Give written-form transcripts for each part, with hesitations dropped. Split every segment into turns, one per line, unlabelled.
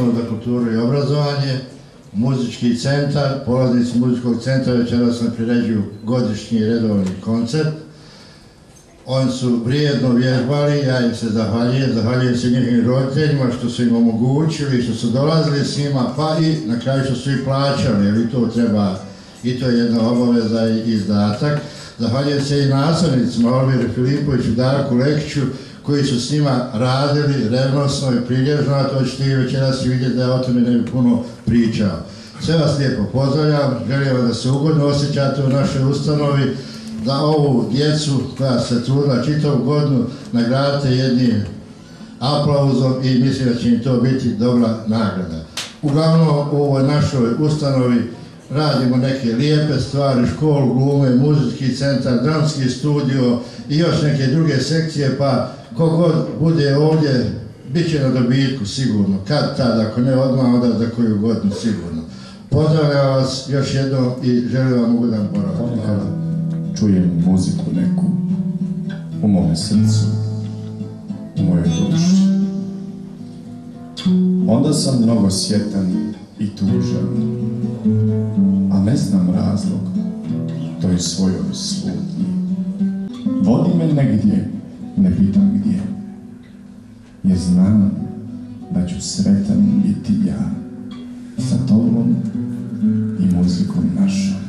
Zavodom za kulturu i obrazovanje, muzički centar, polaznici muzičkog centra večeras nam priređuju godišnji redovni koncert. Oni su vrijedno vježbali, ja im se zahvaljujem se njihovim roditeljima što su im omogućili, što su dolazili s njima, pa i na kraju što su i plaćali, jer i to treba, i to je jedna obaveza i izdatak. Zahvaljujem se i nastavnicima Olviri Filipoviću, Darku Lekiću, koji su s njima radili revnosno i prilježno, a to ćete i večeras vidjeti da ja o tome ne bi puno pričao. Sve vas lijepo pozdravljam, želim vam da se ugodno osjećate u našoj ustanovi, da ovu djecu koja se trudila čitavu godinu nagradite jednim aplauzom i mislim da će im to biti dobra nagrada. Uglavnom u ovoj našoj ustanovi radimo neke lijepe stvari, školu glume, muzički centar, dramski studio i još neke druge sekcije, pa kogod bude ovdje bit će na dobitku sigurno, kad tad, ako ne odmah, onda za koju godinu sigurno. Pozdravljam vas još jednom i želim vam ugodan boravak.
Čujem muziku neku u mome srcu, u mojoj duši. Onda sam mnogo sjetan i tužan, a ne znam razlog toj svojoj slutnji. Vodi me negdje, ne pitam gdje, jer znam da ću sretan biti ja sa tobom i muzikom našom.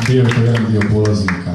Bio je to jedan dio polaznika.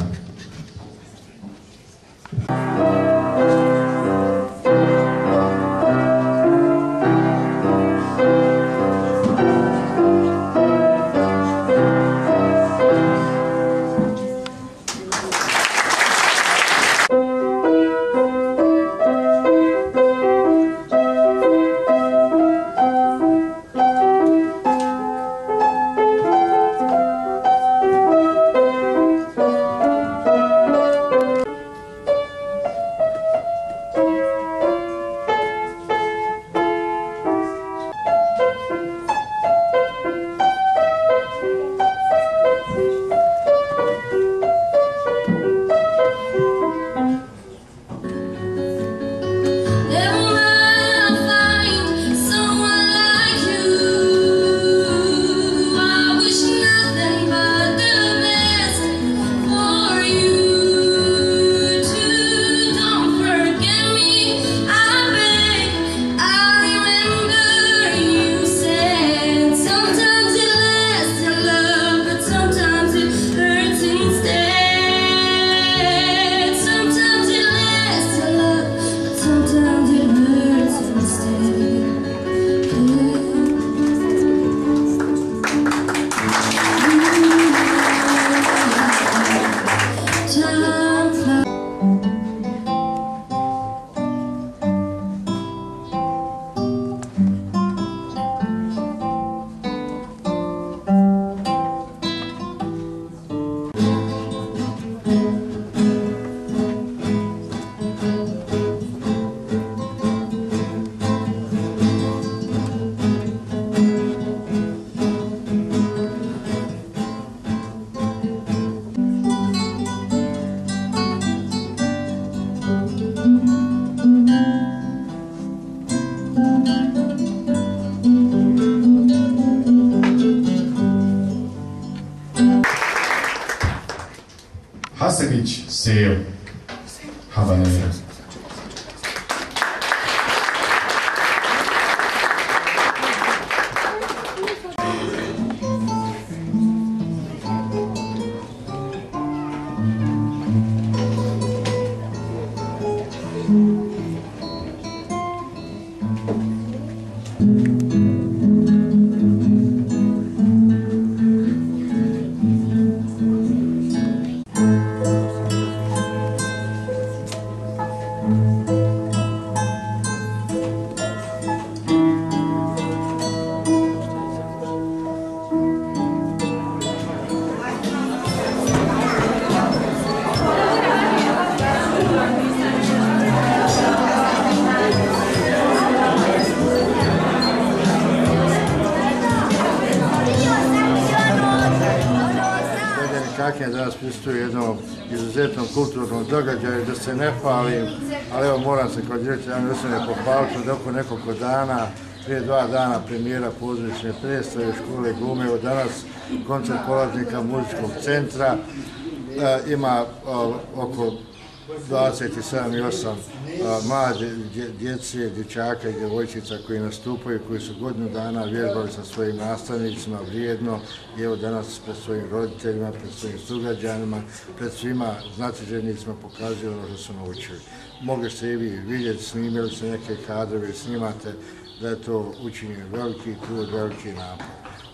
Hasanić Sejo, habanero.
Kakinja danas pristuje jednom izuzetnom kulturnom događaju, da se ne hvalim, ali evo moram se kao direktor javne ustanove pohvaliti da oko nekoliko dana, prije 2 dana premijera pozorišne predstave škole glume, od danas koncert polaznika muzičkog centra, ima oko 27 i 8 mlade djece, dječaka i djevojčica koji nastupaju, koji su godinu dana vježbali sa svojim nastavnicima vrijedno i evo danas pred svojim roditeljima, pred svojim sugrađanima, pred svima znatiželjnicima pokazuju ono što su naučili. Mogli ste i vi vidjeti, snimili ste neke kadrove, snimate da je to učinjen veliki trud, veliki napor.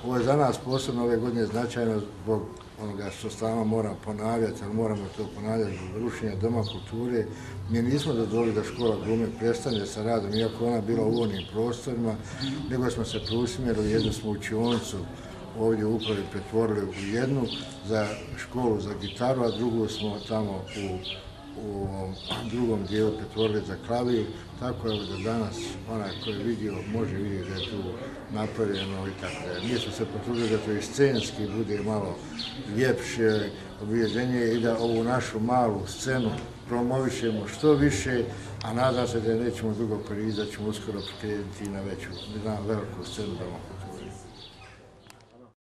Ovo je za nas posebno ove godine značajno zbog onoga što stalno moram ponavljati, ali moramo to ponavljati zbog rušenja Doma kulture. Mi nismo dozvolili da škola glume prestane sa radom, iako ona bila u onim prostorima, nego smo se preusmjerili, jednu smo učionicu ovdje u upravi pretvorili u jednu za školu za gitaru, a drugu smo tamo u drugom dijelu pretvorili za klavir, tako je da danas onaj koji je vidio može vidjeti da je tu napravljeno i tako da. Mi smo se potrudili da to i scenski bude malo ljepše objeđenje i da ovu našu malu scenu promovišemo što više, a nadam se da nećemo dugo koristiti, da ćemo uskoro prijediti na veću, na veliku scenu Doma kulture.